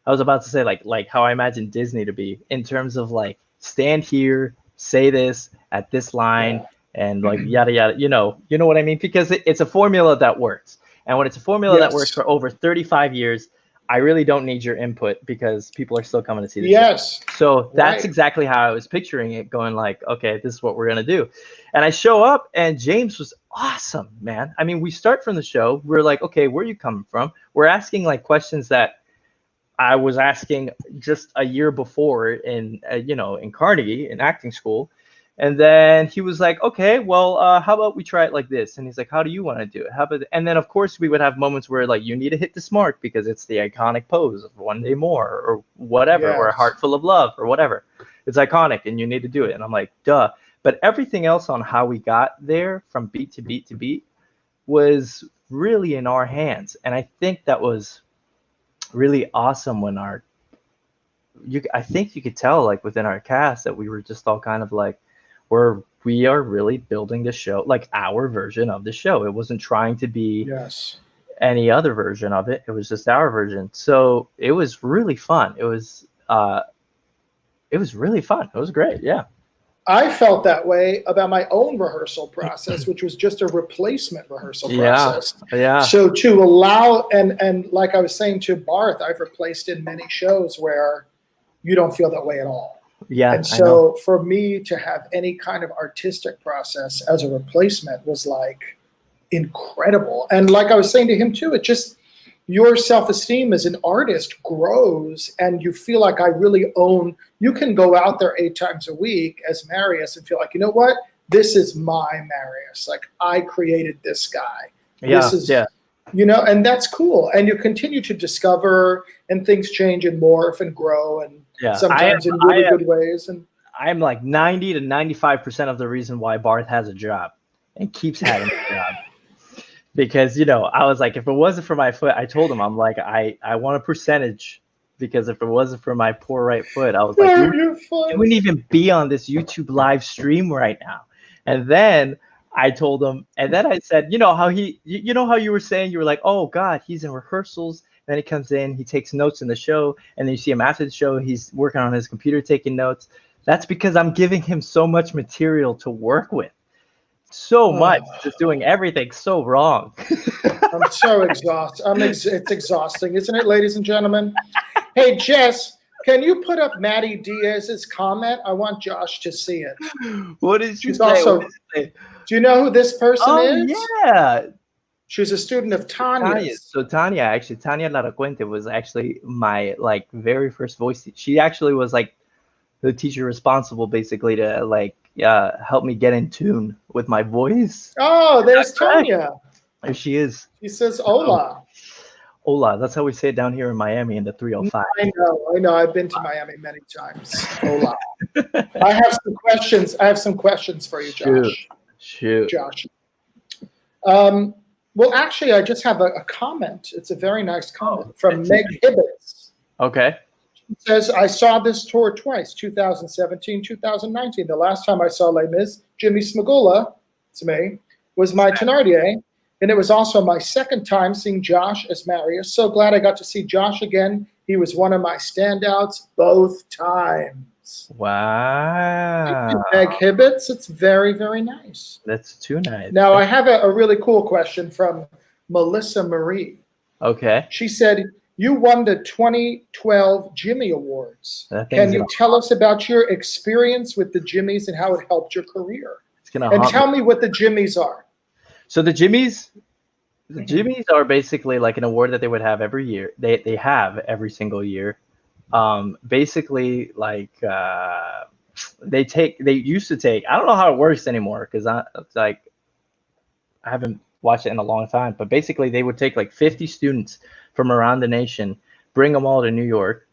I was about to say like how I imagine Disney to be in terms of like stand here, say this at this line, and like yada yada. You know what I mean? Because it's a formula that works, and when it's a formula that works for over 35 years. I really don't need your input because people are still coming to see the show. So that's exactly how I was picturing it, going like, okay, this is what we're going to do. And I show up and James was awesome, man. I mean, we start from the show. We're like, okay, where are you coming from? We're asking like questions that I was asking just a year before in Carnegie in acting school. And then he was like, okay, well, how about we try it like this? And he's like, how do you want to do it? And then, of course, we would have moments where, like, you need to hit this mark because it's the iconic pose of One Day More or whatever, or A Heart Full of Love or whatever. It's iconic and you need to do it. And I'm like, duh. But everything else on how we got there from beat to beat to beat was really in our hands. And I think that was really awesome when I think you could tell, like, within our cast that we were just all kind of like, we are really building the show, like our version of the show. It wasn't trying to be any other version of it. It was just our version. So it was really fun. It was really fun. It was great. Yeah.
I felt that way about my own rehearsal process, which was just a replacement rehearsal process.
Yeah.
So to allow, and like I was saying to Barth, I've replaced in many shows where you don't feel that way at all.
Yeah.
And so for me to have any kind of artistic process as a replacement was like incredible. And like I was saying to him too, it just, your self-esteem as an artist grows and you feel like I really own, you can go out there 8 times a week as Marius and feel like, you know what, this is my Marius. Like I created this guy. And that's cool. And you continue to discover and things change and morph and grow and sometimes in really good ways. And
I'm like 90 to 95% of the reason why Barth has a job and keeps having a job. Because, I was like, if it wasn't for my foot, I told him, I'm like, I want a percentage because if it wasn't for my poor right foot, I was like, you wouldn't even be on this YouTube live stream right now. And then I told him, and then I said, how you were saying, you were like, oh God, he's in rehearsals. Then he comes in, he takes notes in the show, and then you see him after the show, he's working on his computer taking notes. That's because I'm giving him so much material to work with. So much, just doing everything so wrong.
I'm so exhausted. It's exhausting, isn't it, ladies and gentlemen? Hey, Jess, can you put up Maddie Diaz's comment? I want Josh to see it.
What did you
say? Do you know who this person is?
Yeah.
She was a student of Tanya's.
So Tanya Laracuente was actually my like very first voice. She actually was like the teacher responsible basically to like help me get in tune with my voice.
Oh, there's Tanya.
There she is.
She says hola.
Hola, that's how we say it down here in Miami in the 305.
I know. I've been to Miami many times. Hola. I have some questions for you, Josh.
Shoot.
Josh. Well, actually, I just have a comment. It's a very nice comment from Meg Hibbets.
Okay.
She says, I saw this tour twice, 2017, 2019. The last time I saw Les Mis, Jimmy Smagula, it's me, was my Thénardier. And it was also my second time seeing Josh as Marius. So glad I got to see Josh again. He was one of my standouts both times.
Wow.
Meg Hibbets, it's very, very nice.
That's too nice.
Now, I have a really cool question from Melissa Marie.
Okay.
She said, you won the 2012 Jimmy Awards. Can you tell us about your experience with the Jimmys and how it helped your career? And tell me what the Jimmys are.
So the Jimmys are basically like an award that they would have every year. They have every single year. Basically, like they used to take. I don't know how it works anymore because I haven't watched it in a long time. But basically, they would take like 50 students from around the nation, bring them all to New York,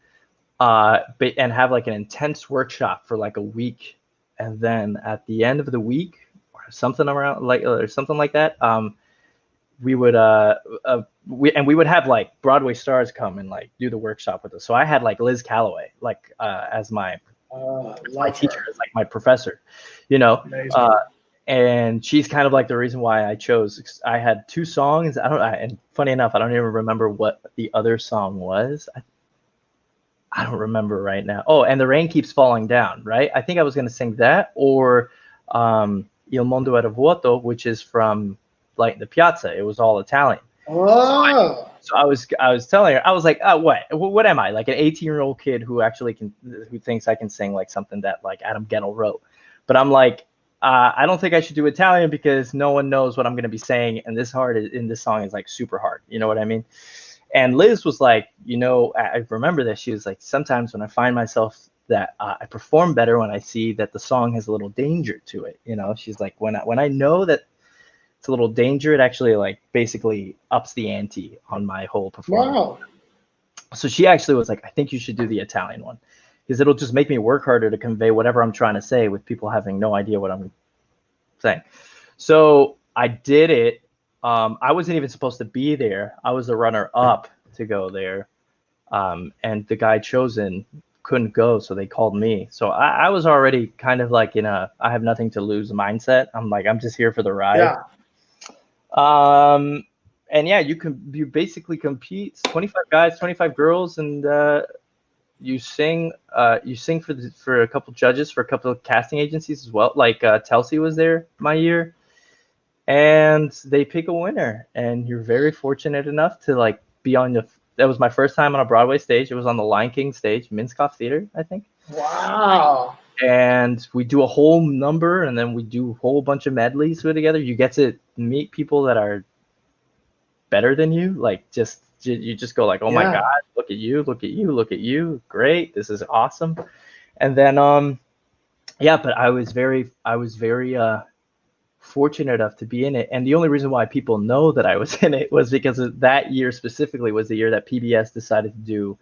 and have like an intense workshop for like a week, and then at the end of the week, something like that. We would have like Broadway stars come and like do the workshop with us. So I had like Liz Calloway like as my teacher, as like my professor, you know. And she's kind of like the reason why I chose. I had two songs. And funny enough, I don't even remember what the other song was. I don't remember right now. Oh, and The Rain Keeps Falling Down, right? I think I was gonna sing that or Il Mondo Era Vuoto, which is from like the Piazza. It was all Italian.
Oh.
So I was telling her, I was like, oh, what am I? Like an 18-year-old kid who thinks I can sing like something that like Adam Guettel wrote. But I'm like, I don't think I should do Italian because no one knows what I'm going to be saying. And this song is like super hard. You know what I mean? And Liz was like, you know, I remember that she was like, sometimes when I find myself that I perform better when I see that the song has a little danger to it. You know, she's like, when I know that it's a little danger, it actually like basically ups the ante on my whole performance.
Wow.
So she actually was like, I think you should do the Italian one because it'll just make me work harder to convey whatever I'm trying to say with people having no idea what I'm saying. So I did it. I wasn't even supposed to be there. I was a runner up to go there. And the guy chosen couldn't go, so they called me. So I was already kind of like in a I have nothing to lose mindset. I'm like, I'm just here for the ride.
Yeah.
And yeah, you basically compete 25 guys, 25 girls, and you sing for a couple judges for a couple of casting agencies as well. Like Telsey was there my year, and they pick a winner. And you're very fortunate enough to like be on that was my first time on a Broadway stage. It was on the Lion King stage, Minskoff Theater, I think.
Wow.
And we do a whole number, and then we do a whole bunch of medleys together. You get to meet people that are better than you. Like you just go like, oh my God, look at you, look at you, look at you. Great. This is awesome. And then, but I was very fortunate enough to be in it. And the only reason why people know that I was in it was because that year specifically was the year that PBS decided to do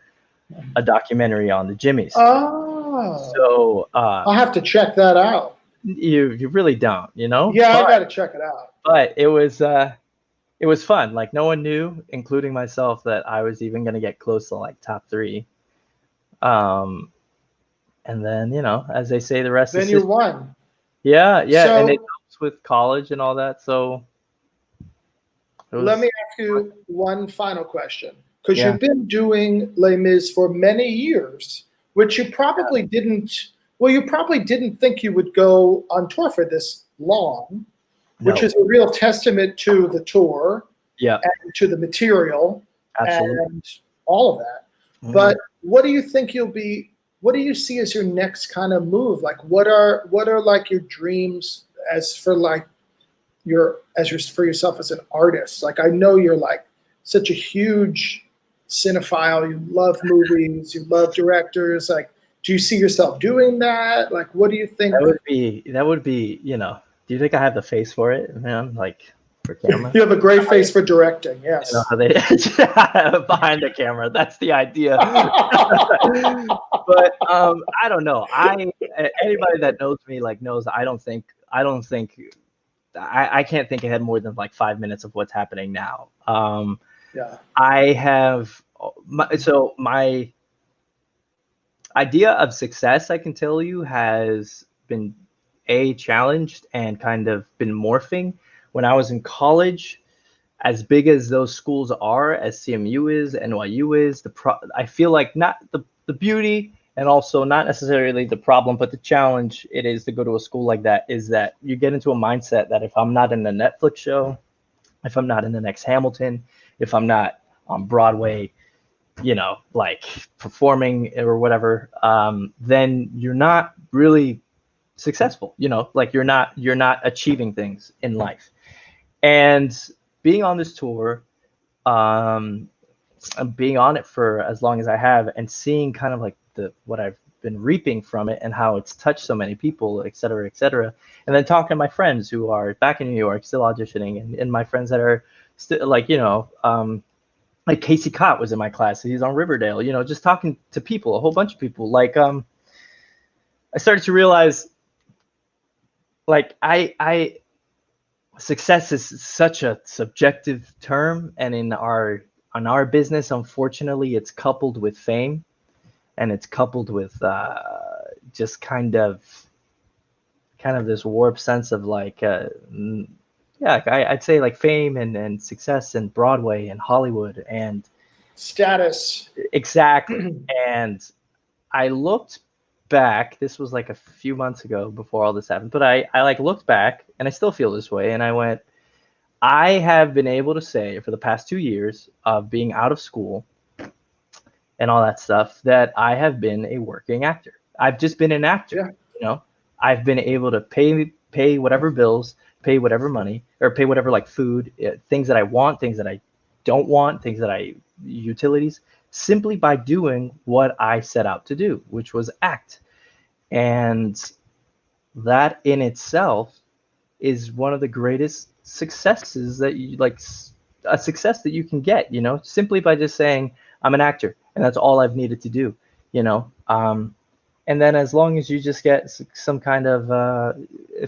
a documentary on the Jimmys.
Oh.
So
I'll have to check that out.
You really don't, you know?
Yeah, I got to check it out.
But it was fun. Like no one knew, including myself, that I was even going to get close to like top 3. And then, you know, as they say, the rest is history.
Then you won.
Yeah.
So,
and it helps with college and all that. So
let me ask you one final question. Because you've been doing Les Mis for many years, which you probably didn't think you would go on tour for this long, which is a real testament to the tour and to the material and all of that. Mm-hmm. But what do you think what do you see as your next kind of move? Like what are like your dreams as for like for yourself as an artist? Like, I know you're like such a huge cinephile. You love movies, you love directors. Like, do you see yourself doing that? Like, what do you think?
That would be, do you think I have the face for it, man? Like, for camera?
You have a great face for directing, yes.
You know how they behind the camera. That's the idea. But I don't know. Anybody that knows me knows I can't think ahead more than like 5 minutes of what's happening now.
Yeah.
I have my idea of success, I can tell you, has been challenged and kind of been morphing. When I was in college, as big as those schools are, as CMU is, NYU is, I feel like not the beauty and also not necessarily the problem, but the challenge it is to go to a school like that is that you get into a mindset that if I'm not in a Netflix show, if I'm not in the next Hamilton, if I'm not on Broadway, like performing or whatever, then you're not really successful. Like you're not achieving things in life. And being on this tour, being on it for as long as I have, and seeing kind of like what I've been reaping from it and how it's touched so many people, et cetera, and then talking to my friends who are back in New York still auditioning, and my friends that are still like Casey Cott was in my class. He's on Riverdale. Just talking to people, a whole bunch of people. Like I started to realize, like success is such a subjective term, and in our business, unfortunately, it's coupled with fame, and it's coupled with just kind of this warped sense of like I'd say like fame and success and Broadway and Hollywood and
status.
Exactly. And I looked back, this was like a few months ago before all this happened, but I like looked back, and I still feel this way, and I went, I have been able to say for the past 2 years of being out of school and all that stuff that I have been a working actor. I've just been an actor.
Yeah.
I've been able to pay whatever bills, pay whatever money, or pay whatever like food, things that I want, things that I don't want, utilities, simply by doing what I set out to do, which was act. And that in itself is one of the greatest successes that you a success that you can get, simply by just saying, I'm an actor, and that's all I've needed to do, and then as long as you just get some kind of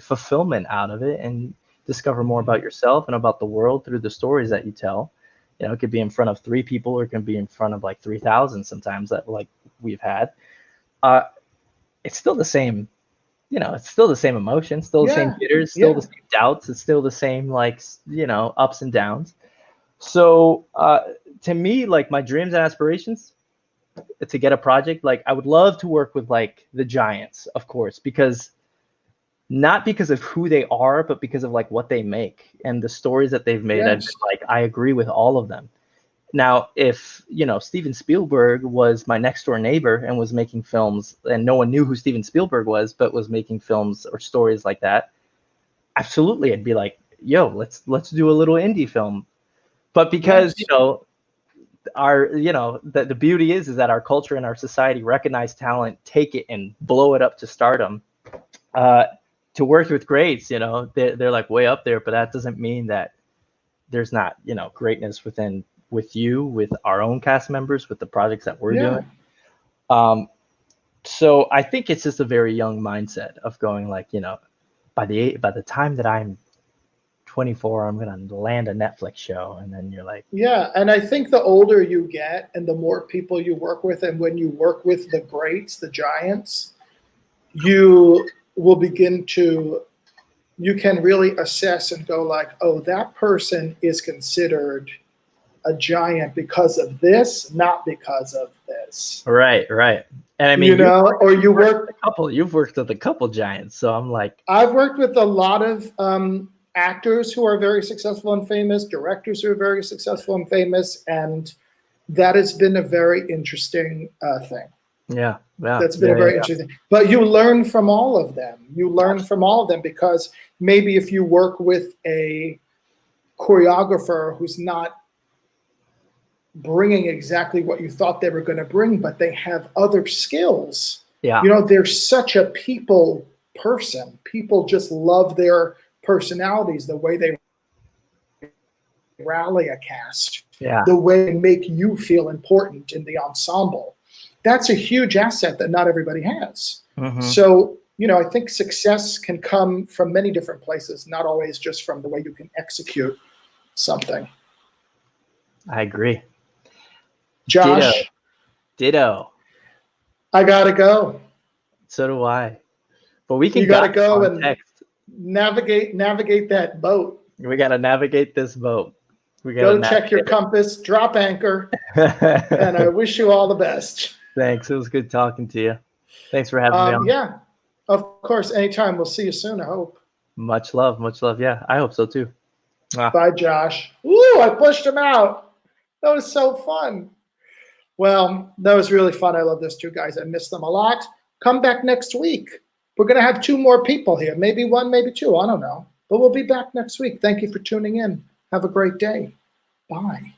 fulfillment out of it and discover more about yourself and about the world through the stories that you tell, it could be in front of 3 people, or it can be in front of like 3,000 sometimes that like we've had. It's still the same, it's still the same emotion, still the same jitters, still the same doubts. It's still the same, like, ups and downs. So to me, like my dreams and aspirations to get a project, like I would love to work with like the giants, of course, not because of who they are, but because of like what they make and the stories that they've made.
Yes.
I agree with all of them. Now, if, Steven Spielberg was my next door neighbor and was making films, and no one knew who Steven Spielberg was, but was making films or stories like that, absolutely, I'd be like, yo, let's do a little indie film. But because, the beauty is that our culture and our society recognize talent, take it and blow it up to stardom. To work with greats, they're like way up there, but that doesn't mean that there's not, greatness with our own cast members, with the projects that we're doing. So I think it's just a very young mindset of going like, by the time that I'm 24, I'm going to land a Netflix show. And then you're like,
and I think the older you get and the more people you work with, and when you work with the greats, the giants, you will begin to, you can really assess and go like, oh, that person is considered a giant because of this, not because of this.
Right. And I mean,
you've
worked with a couple giants. So I'm like,
I've worked with a lot of actors who are very successful and famous, directors who are very successful and famous, and that has been a very interesting thing.
Yeah.
That's been a very interesting. But you learn from all of them. You learn from all of them because maybe if you work with a choreographer who's not bringing exactly what you thought they were going to bring, but they have other skills.
Yeah.
You know, they're such a people person. People just love their personalities, the way they rally a cast,
Yeah.
the way they make you feel important in the ensemble. That's a huge asset that not everybody has. So, you know, I think success can come from many different places, not always just from the way you can execute something.
I agree.
Josh,
Ditto.
I gotta go.
So do I. But we can
You gotta
guide
go
on
and
text.
navigate that boat.
We gotta navigate this boat. We
Go
gotta
check your compass, drop anchor, and I wish you all the best.
Thanks. It was good talking to you. Thanks for having me on.
Yeah, of course, anytime. We'll see you soon, I hope.
Much love. Much love. Yeah, I hope so too.
Bye, Josh. Ooh, I pushed him out. That was so fun. Well, that was really fun. I love those two guys. I miss them a lot. Come back next week. We're going to have 2 more people here. Maybe 1, maybe 2. I don't know. But we'll be back next week. Thank you for tuning in. Have a great day. Bye.